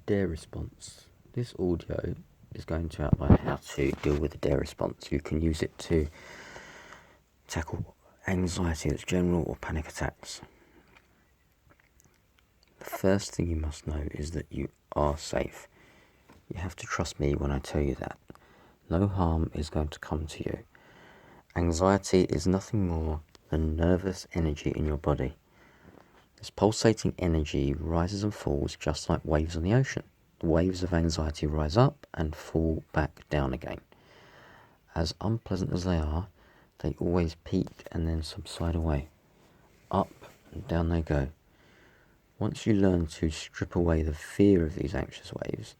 DARE response. This audio is going to outline how to deal with the DARE response. You can use it to tackle anxiety that's general or panic attacks. The first thing you must know is that you are safe. You have to trust me when I tell you that. No harm is going to come to you. Anxiety is nothing more than nervous energy in your body. This pulsating energy rises and falls just like waves on the ocean. The waves of anxiety rise up and fall back down again. As unpleasant as they are, they always peak and then subside away. Up and down they go. Once you learn to strip away the fear of these anxious waves,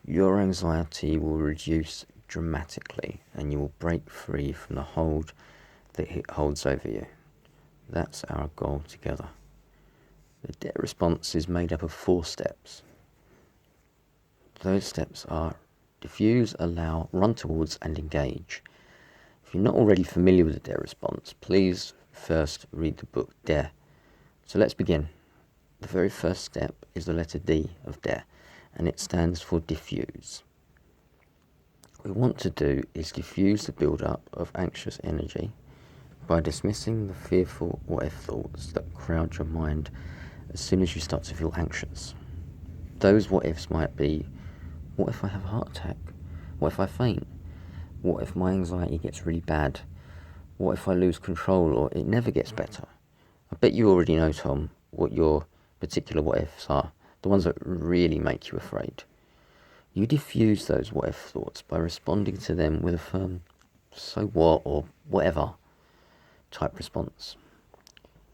your anxiety will reduce dramatically and you will break free from the hold that it holds over you. That's our goal together. The DARE response is made up of 4 steps. Those steps are diffuse, allow, run towards, and engage. If you're not already familiar with the DARE response, please first read the book DARE. So let's begin. The very first step is the letter D of DARE, and it stands for diffuse. What we want to do is diffuse the build-up of anxious energy by dismissing the fearful what-if thoughts that crowd your mind as soon as you start to feel anxious. Those what-ifs might be, what if I have a heart attack? What if I faint? What if my anxiety gets really bad? What if I lose control or it never gets better? I bet you already know, Tom, what your particular what-ifs are, the ones that really make you afraid. You diffuse those what-if thoughts by responding to them with a firm, so what, or whatever type response.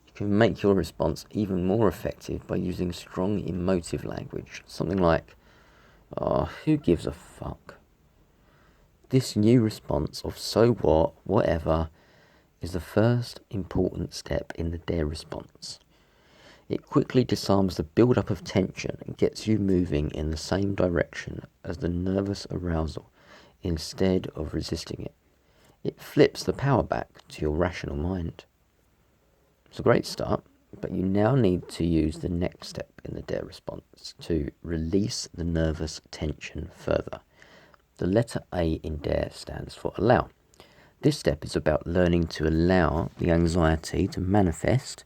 You can make your response even more effective by using strong emotive language, something like, "Oh, who gives a fuck?" This new response of so what, whatever, is the first important step in the DARE response. It quickly disarms the build-up of tension and gets you moving in the same direction as the nervous arousal instead of resisting it. It flips the power back to your rational mind. It's a great start, but you now need to use the next step in the DARE response to release the nervous tension further. The letter A in DARE stands for allow. This step is about learning to allow the anxiety to manifest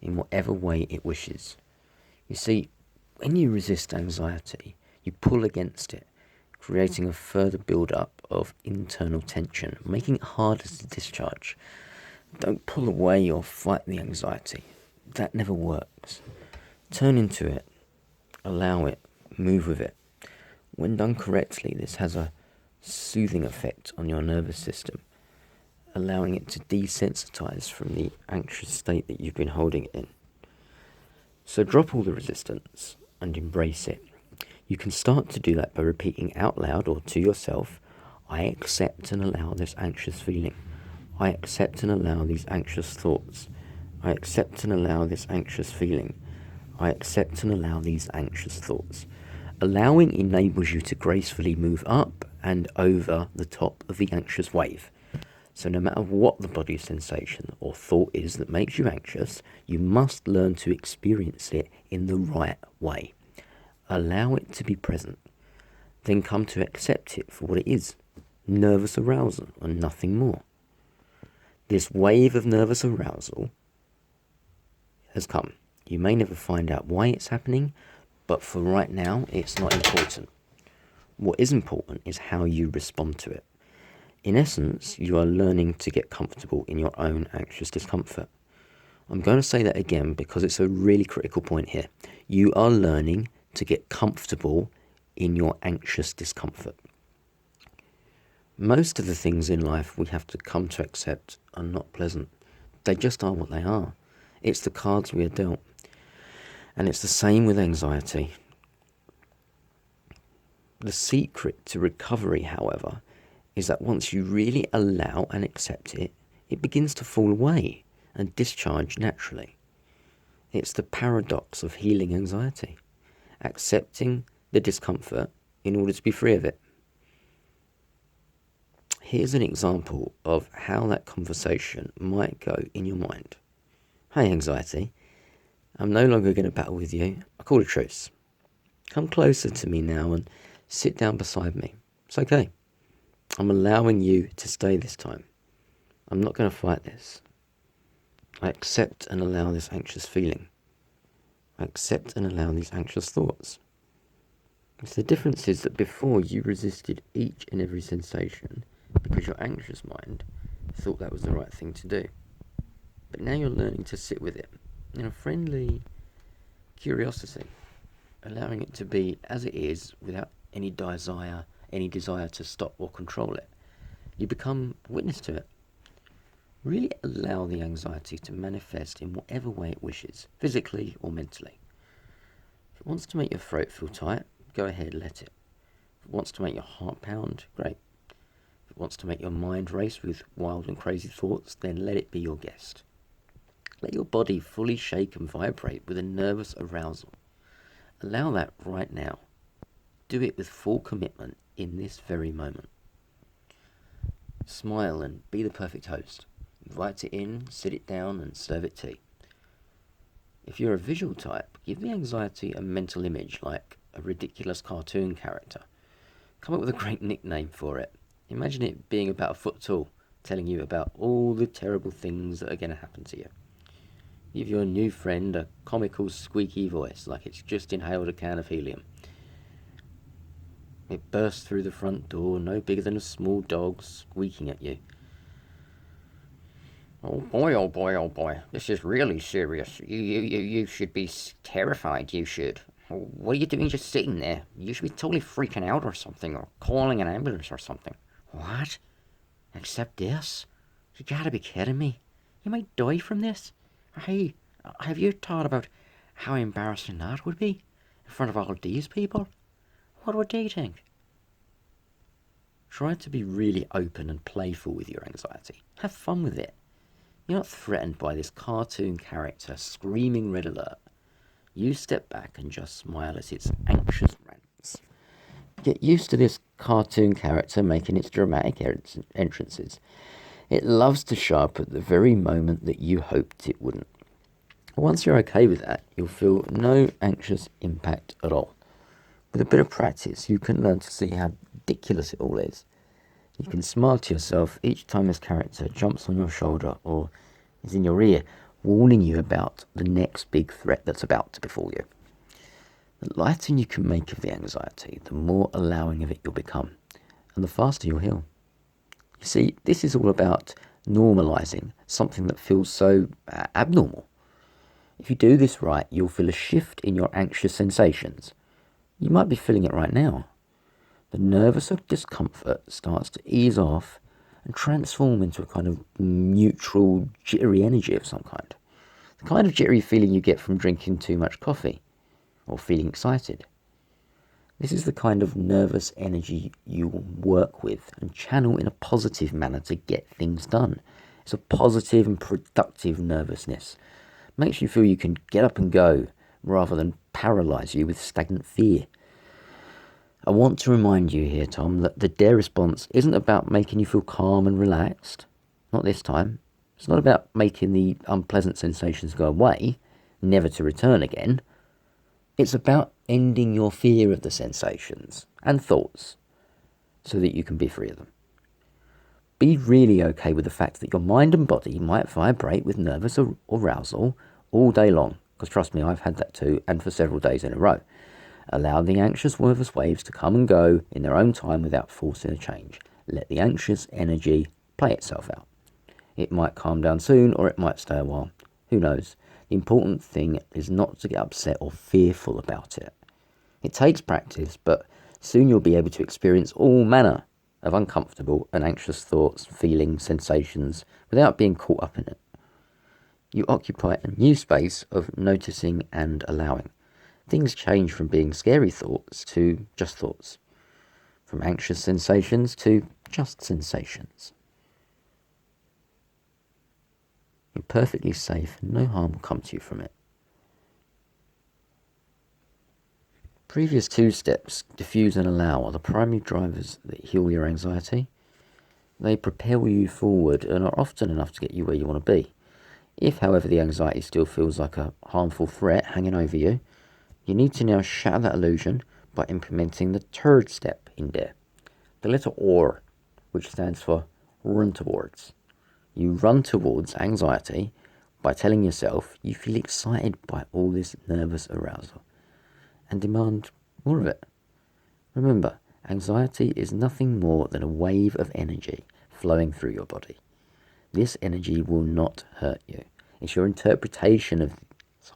in whatever way it wishes. You see, when you resist anxiety, you pull against it, creating a further build-up of internal tension, making it harder to discharge. Don't pull away or fight the anxiety. That never works. Turn into it, allow it, move with it. When done correctly, this has a soothing effect on your nervous system, allowing it to desensitize from the anxious state that you've been holding it in. So drop all the resistance and embrace it. You can start to do that by repeating out loud or to yourself, "I accept and allow this anxious feeling. I accept and allow these anxious thoughts. I accept and allow this anxious feeling. I accept and allow these anxious thoughts." Allowing enables you to gracefully move up and over the top of the anxious wave. So no matter what the body sensation or thought is that makes you anxious, you must learn to experience it in the right way. Allow it to be present. Then come to accept it for what it is, nervous arousal and nothing more. This wave of nervous arousal has come. You may never find out why it's happening, but for right now, it's not important. What is important is how you respond to it. In essence, you are learning to get comfortable in your own anxious discomfort. I'm going to say that again because it's a really critical point here. You are learning to get comfortable in your anxious discomfort. Most of the things in life we have to come to accept are not pleasant. They just are what they are. It's the cards we are dealt. And it's the same with anxiety. The secret to recovery, however, is that once you really allow and accept it, it begins to fall away and discharge naturally. It's the paradox of healing anxiety, accepting the discomfort in order to be free of it. Here's an example of how that conversation might go in your mind. "Hey, anxiety, I'm no longer going to battle with you. I call a truce. Come closer to me now and sit down beside me. It's okay. I'm allowing you to stay this time. I'm not going to fight this. I accept and allow this anxious feeling. I accept and allow these anxious thoughts. It's the difference is that before you resisted each and every sensation because your anxious mind thought that was the right thing to do. But now you're learning to sit with it in a friendly curiosity, allowing it to be as it is without any desire to stop or control it. You become witness to it. Really allow the anxiety to manifest in whatever way it wishes, physically or mentally. If it wants to make your throat feel tight, go ahead, let it. If it wants to make your heart pound, great. If it wants to make your mind race with wild and crazy thoughts, then let it be your guest. Let your body fully shake and vibrate with a nervous arousal. Allow that right now. Do it with full commitment in this very moment. Smile and be the perfect host. Invite it in, sit it down and serve it tea. If you're a visual type, give the anxiety a mental image like a ridiculous cartoon character. Come up with a great nickname for it. Imagine it being about a foot tall, telling you about all the terrible things that are going to happen to you. Give your new friend a comical squeaky voice like it's just inhaled a can of helium. It bursts through the front door, no bigger than a small dog squeaking at you. Oh boy, oh boy, oh boy. This is really serious. You should be terrified, you should. What are you doing just sitting there? You should be totally freaking out or something, or calling an ambulance or something. What? Accept this? You gotta be kidding me. You might die from this. Hey, have you thought about how embarrassing that would be in front of all these people? What would they think? Try to be really open and playful with your anxiety. Have fun with it. You're not threatened by this cartoon character screaming red alert. You step back and just smile at its anxious rants. Get used to this cartoon character making its dramatic entrances. It loves to show up at the very moment that you hoped it wouldn't. Once you're okay with that, you'll feel no anxious impact at all. With a bit of practice, you can learn to see how ridiculous it all is. You can smile to yourself each time this character jumps on your shoulder or is in your ear, warning you about the next big threat that's about to befall you. The lighter you can make of the anxiety, the more allowing of it you'll become, and the faster you'll heal. You see, this is all about normalizing something that feels so abnormal. If you do this right, you'll feel a shift in your anxious sensations. You might be feeling it right now. The nervous discomfort starts to ease off and transform into a kind of neutral, jittery energy of some kind. The kind of jittery feeling you get from drinking too much coffee or feeling excited. This is the kind of nervous energy you will work with and channel in a positive manner to get things done. It's a positive and productive nervousness. Makes you feel you can get up and go rather than paralyze you with stagnant fear. I want to remind you here, Tom, that the DARE response isn't about making you feel calm and relaxed. Not this time. It's not about making the unpleasant sensations go away, never to return again. It's about ending your fear of the sensations and thoughts so that you can be free of them. Be really okay with the fact that your mind and body might vibrate with nervous arousal all day long, because trust me, I've had that too, and for several days in a row. Allow the anxious nervous waves to come and go in their own time without forcing a change. Let the anxious energy play itself out. It might calm down soon or it might stay a while. Who knows? The important thing is not to get upset or fearful about it. It takes practice, but soon you'll be able to experience all manner of uncomfortable and anxious thoughts, feelings, sensations without being caught up in it. You occupy a new space of noticing and allowing. Things change from being scary thoughts to just thoughts, from anxious sensations to just sensations. You're perfectly safe and no harm will come to you from it. Previous two steps, diffuse and allow, are the primary drivers that heal your anxiety. They propel you forward and are often enough to get you where you want to be. If, however, the anxiety still feels like a harmful threat hanging over you, You need to now shatter that illusion by implementing the third step in there, the letter R, which stands for run towards. You run towards anxiety by telling yourself you feel excited by all this nervous arousal and demand more of it. Remember, anxiety is nothing more than a wave of energy flowing through your body. This energy will not hurt you. It's your interpretation of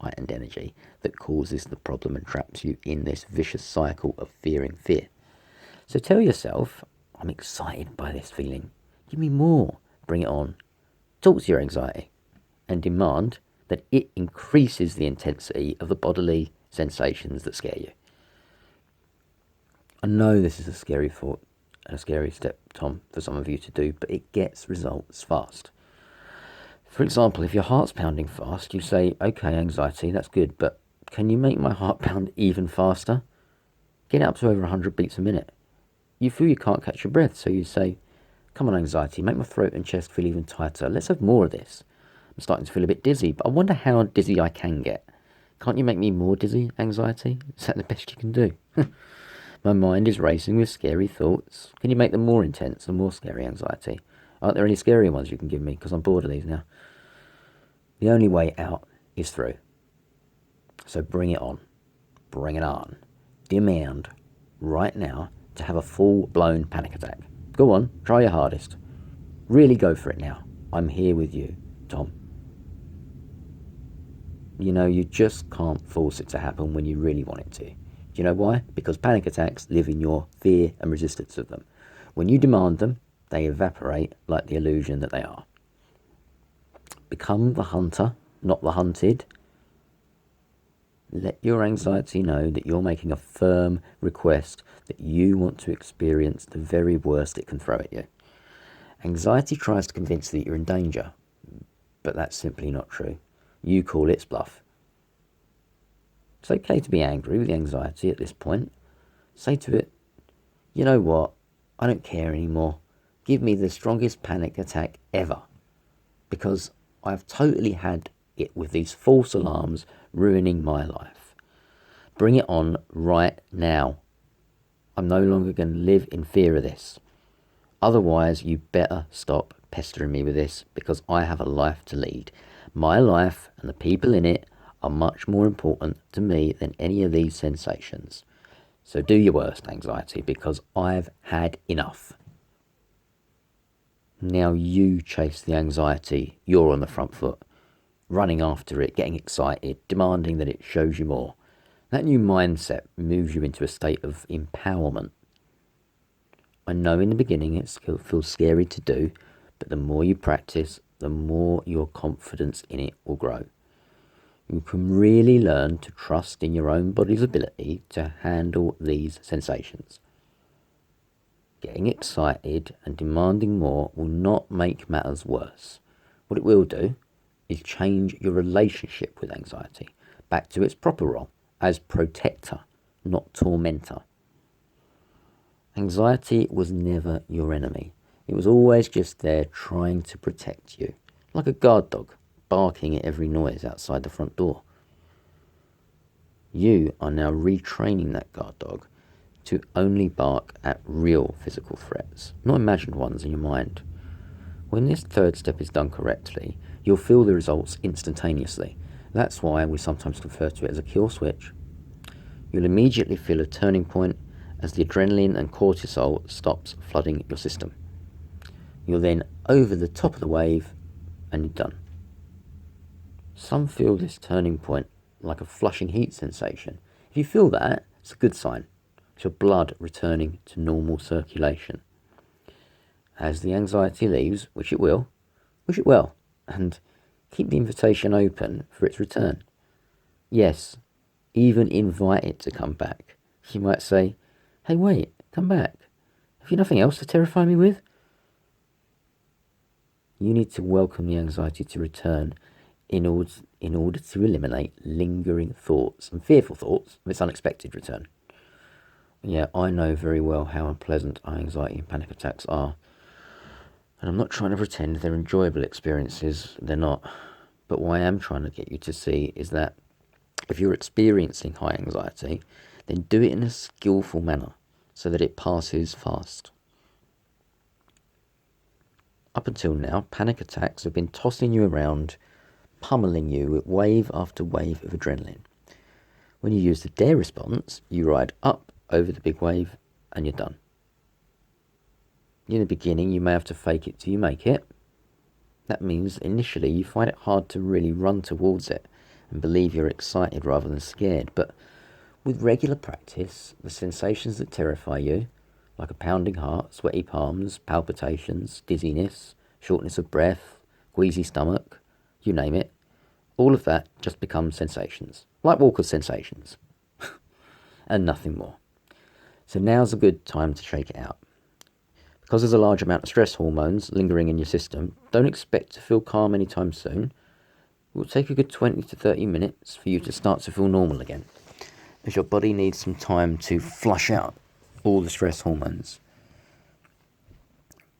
heightened energy that causes the problem and traps you in this vicious cycle of fearing fear. So tell yourself, I'm excited by this feeling. Give me more. Bring it on. Talk to your anxiety and demand that it increases the intensity of the bodily sensations that scare you. I know this is a scary thought and a scary step, Tom, for some of you to do, but it gets results fast. For example, if your heart's pounding fast, you say, okay, anxiety, that's good, but can you make my heart pound even faster? Get it up to over 100 beats a minute. You feel you can't catch your breath, so you say, come on, anxiety, make my throat and chest feel even tighter. Let's have more of this. I'm starting to feel a bit dizzy, but I wonder how dizzy I can get. Can't you make me more dizzy, anxiety? Is that the best you can do? My mind is racing with scary thoughts. Can you make them more intense and more scary, anxiety? Aren't there any scary ones you can give me? Because I'm bored of these now. The only way out is through. So bring it on. Bring it on. Demand right now to have a full-blown panic attack. Go on, try your hardest. Really go for it now. I'm here with you, Tom. You know, you just can't force it to happen when you really want it to. Do you know why? Because panic attacks live in your fear and resistance of them. When you demand them, they evaporate like the illusion that they are. Become the hunter, not the hunted. Let your anxiety know that you're making a firm request that you want to experience the very worst it can throw at you. Anxiety tries to convince you that you're in danger, but that's simply not true. You call its bluff. It's okay to be angry with the anxiety at this point. Say to it, you know what, I don't care anymore. Give me the strongest panic attack ever. Because I've totally had it with these false alarms ruining my life. Bring it on right now. I'm no longer going to live in fear of this. Otherwise, you better stop pestering me with this because I have a life to lead. My life and the people in it are much more important to me than any of these sensations. So do your worst, anxiety, because I've had enough. Now you chase the anxiety. You're on the front foot, running after it, getting excited, demanding that it shows you more. That new mindset moves you into a state of empowerment. I know in the beginning it feels scary to do, but the more you practice, the more your confidence in it will grow. You can really learn to trust in your own body's ability to handle these sensations. Getting excited and demanding more will not make matters worse. What it will do is change your relationship with anxiety back to its proper role as protector, not tormentor. Anxiety was never your enemy. It was always just there trying to protect you, like a guard dog barking at every noise outside the front door. You are now retraining that guard dog to only bark at real physical threats, not imagined ones in your mind. When this third step is done correctly, you'll feel the results instantaneously. That's why we sometimes refer to it as a kill switch. You'll immediately feel a turning point as the adrenaline and cortisol stops flooding your system. You're then over the top of the wave and you're done. Some feel this turning point like a flushing heat sensation. If you feel that, it's a good sign. It's your blood returning to normal circulation. As the anxiety leaves, which it will, wish it well, and keep the invitation open for its return. Yes, even invite it to come back. You might say, hey, wait, come back. Have you nothing else to terrify me with? You need to welcome the anxiety to return in order to eliminate lingering thoughts and fearful thoughts of its unexpected return. Yeah, I know very well how unpleasant anxiety and panic attacks are. And I'm not trying to pretend they're enjoyable experiences. They're not. But what I am trying to get you to see is that If you're experiencing high anxiety, then do it in a skillful manner so that it passes fast. Up until now, panic attacks have been tossing you around, pummeling you with wave after wave of adrenaline. When you use the DARE response, you ride up over the big wave and you're done. In the beginning, you may have to fake it till you make it. That means initially you find it hard to really run towards it and believe you're excited rather than scared. But with regular practice, the sensations that terrify you, like a pounding heart, sweaty palms, palpitations, dizziness, shortness of breath, queasy stomach, you name it, all of that just becomes sensations, like Walker's sensations, and nothing more. So now's a good time to shake it out. Because there's a large amount of stress hormones lingering in your system, don't expect to feel calm anytime soon. It will take a good 20 to 30 minutes for you to start to feel normal again, as your body needs some time to flush out all the stress hormones.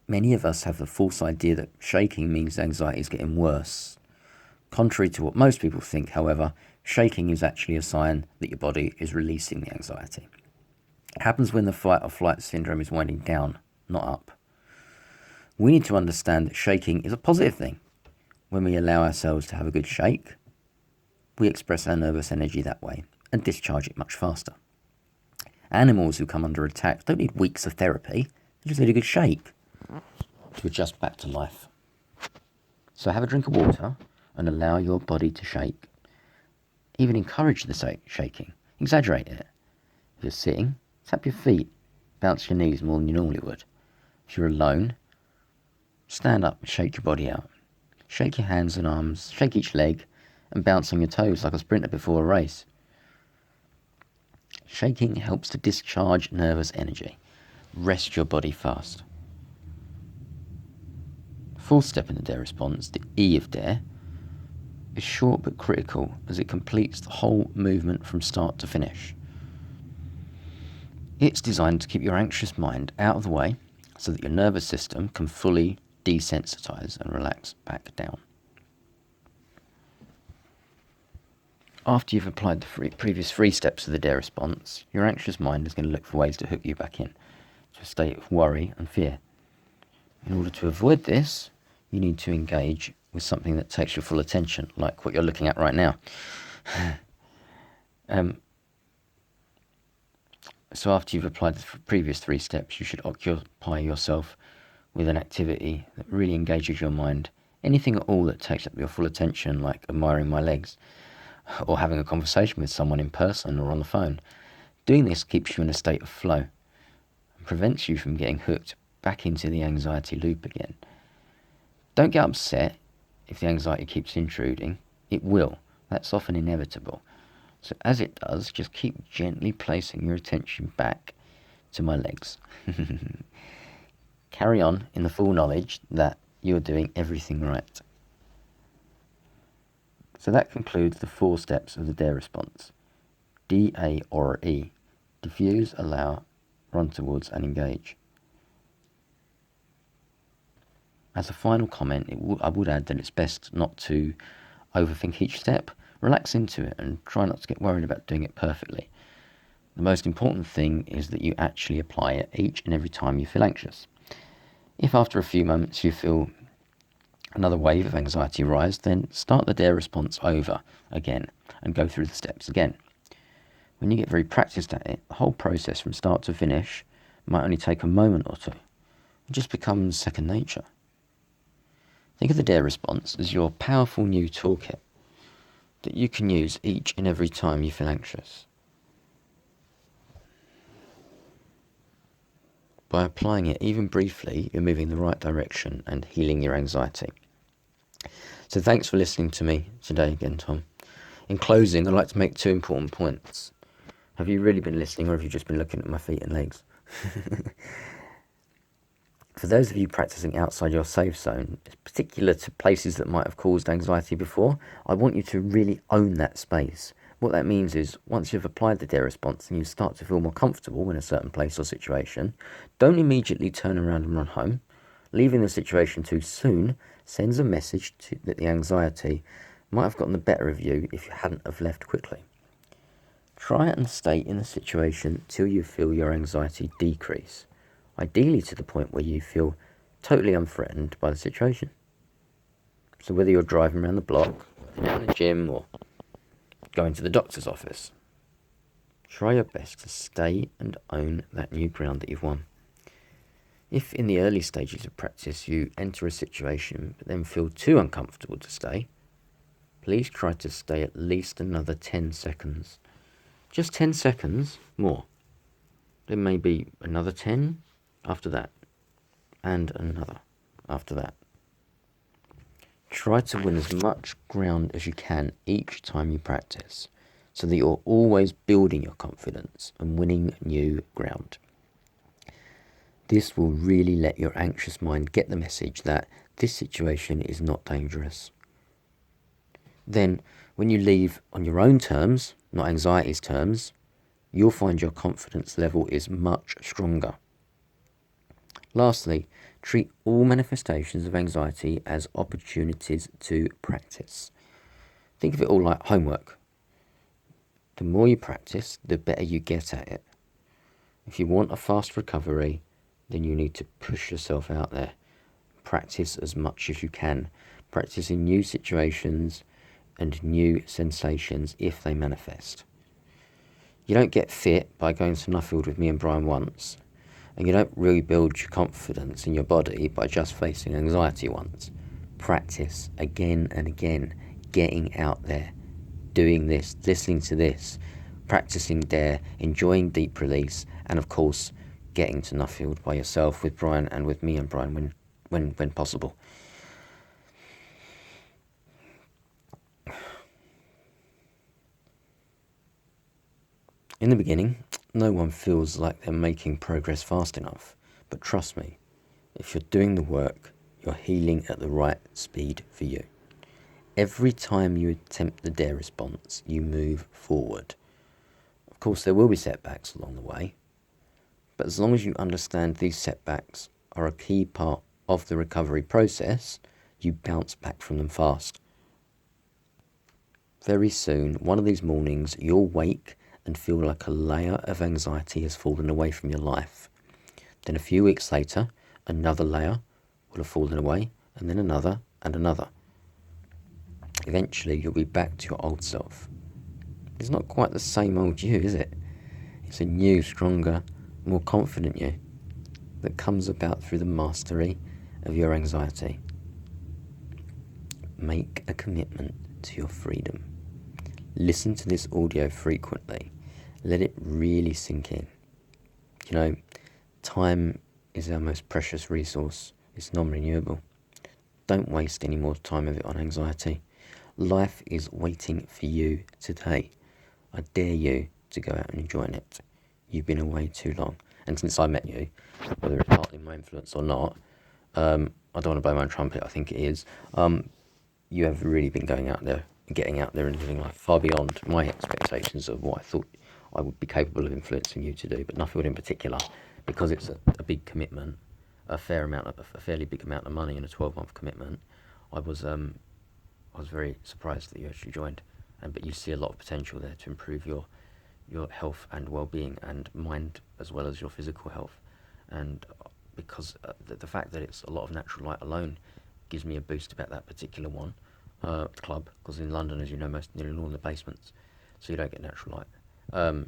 Many of us have the false idea that shaking means anxiety is getting worse. Contrary to what most people think, however, shaking is actually a sign that your body is releasing the anxiety. It happens when the fight or flight syndrome is winding down, not up. We need to understand that shaking is a positive thing. When we allow ourselves to have a good shake, we express our nervous energy that way and discharge it much faster. Animals who come under attack don't need weeks of therapy, they just need a good shake to adjust back to life. So have a drink of water and allow your body to shake. Even encourage the shaking, exaggerate it. If you're sitting, tap your feet, bounce your knees more than you normally would. If you're alone, stand up and shake your body out. Shake your hands and arms, shake each leg, and bounce on your toes like a sprinter before a race. Shaking helps to discharge nervous energy. Rest your body fast. Fourth step in the DARE response, the E of DARE, is short but critical as it completes the whole movement from start to finish. It's designed to keep your anxious mind out of the way so that your nervous system can fully desensitize and relax back down. After you've applied the previous 3 steps of the DARE response, your anxious mind is going to look for ways to hook you back in to a state of worry and fear. In order to avoid this, you need to engage with something that takes your full attention, like what you're looking at right now. So after you've applied the previous 3 steps, you should occupy yourself with an activity that really engages your mind. Anything at all that takes up your full attention, like admiring my legs, or having a conversation with someone in person or on the phone. Doing this keeps you in a state of flow and prevents you from getting hooked back into the anxiety loop again. Don't get upset if the anxiety keeps intruding. It will. That's often inevitable. So as it does, just keep gently placing your attention back to my legs. Carry on in the full knowledge that you're doing everything right. So that concludes the 4 steps of the DARE response. D, A, or E. Diffuse, allow, run towards, and engage. As a final comment, I would add that it's best not to overthink each step. Relax into it and try not to get worried about doing it perfectly. The most important thing is that you actually apply it each and every time you feel anxious. If after a few moments you feel another wave of anxiety rise, then start the DARE response over again and go through the steps again. When you get very practiced at it, the whole process from start to finish might only take a moment or 2. It just becomes second nature. Think of the DARE response as your powerful new toolkit that you can use each and every time you feel anxious. By applying it even briefly, you're moving in the right direction and healing your anxiety. So thanks for listening to me today again, Tom. In closing, I'd like to make 2 important points. Have you really been listening, or have you just been looking at my feet and legs? For those of you practicing outside your safe zone, particular to places that might have caused anxiety before, I want you to really own that space. What that means is, once you've applied the DARE response and you start to feel more comfortable in a certain place or situation, don't immediately turn around and run home. Leaving the situation too soon sends a message that the anxiety might have gotten the better of you if you hadn't have left quickly. Try and stay in the situation till you feel your anxiety decrease, ideally to the point where you feel totally unthreatened by the situation. So whether you're driving around the block, in the gym, or going to the doctor's office, try your best to stay and own that new ground that you've won. If in the early stages of practice you enter a situation but then feel too uncomfortable to stay, please try to stay at least another 10 seconds. Just 10 seconds more. Then maybe another 10 after that, and another after that. Try to win as much ground as you can each time you practice, so that you're always building your confidence and winning new ground. This will really let your anxious mind get the message that this situation is not dangerous. Then, when you leave on your own terms, not anxiety's terms, you'll find your confidence level is much stronger. Lastly, treat all manifestations of anxiety as opportunities to practice. Think of it all like homework. The more you practice, the better you get at it. If you want a fast recovery, then you need to push yourself out there. Practice as much as you can. Practice in new situations and new sensations if they manifest. You don't get fit by going to Nuffield with me and Brian once, and you don't rebuild your confidence in your body by just facing anxiety once. Practice again and again, getting out there, doing this, listening to this, practicing there, enjoying deep release, and of course, getting to Nuffield by yourself with Brian and with me and Brian when possible. In the beginning, no one feels like they're making progress fast enough, but trust me, if you're doing the work, you're healing at the right speed for you. Every time you attempt the DARE response, you move forward. Of course, there will be setbacks along the way, but as long as you understand these setbacks are a key part of the recovery process, you bounce back from them fast. Very soon, one of these mornings, you'll wake and feel like a layer of anxiety has fallen away from your life. Then a few weeks later, another layer will have fallen away, and then another and another. Eventually, you'll be back to your old self. It's not quite the same old you, is it? It's a new, stronger, more confident you that comes about through the mastery of your anxiety. Make a commitment to your freedom. Listen to this audio frequently. Let it really sink in. You know, time is our most precious resource. It's non-renewable. Don't waste any more time of it on anxiety. Life is waiting for you today. I dare you to go out and enjoy it. You've been away too long. And since I met you, whether it's partly my influence or not, I don't want to blow my own trumpet, I think it is, you have really been going out there, getting out there and living life far beyond my expectations of what I thought I would be capable of influencing you to do, but Nuffield in particular, because it's a big commitment, a fairly big amount of money and a 12-month commitment. I was very surprised that you actually joined, but you see a lot of potential there to improve your health and well-being, and mind as well as your physical health. And because the fact that it's a lot of natural light alone gives me a boost about that particular club, because in London, as you know, nearly all in the basements, so you don't get natural light.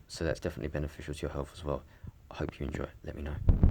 So that's definitely beneficial to your health as well. I hope you enjoy it. Let me know.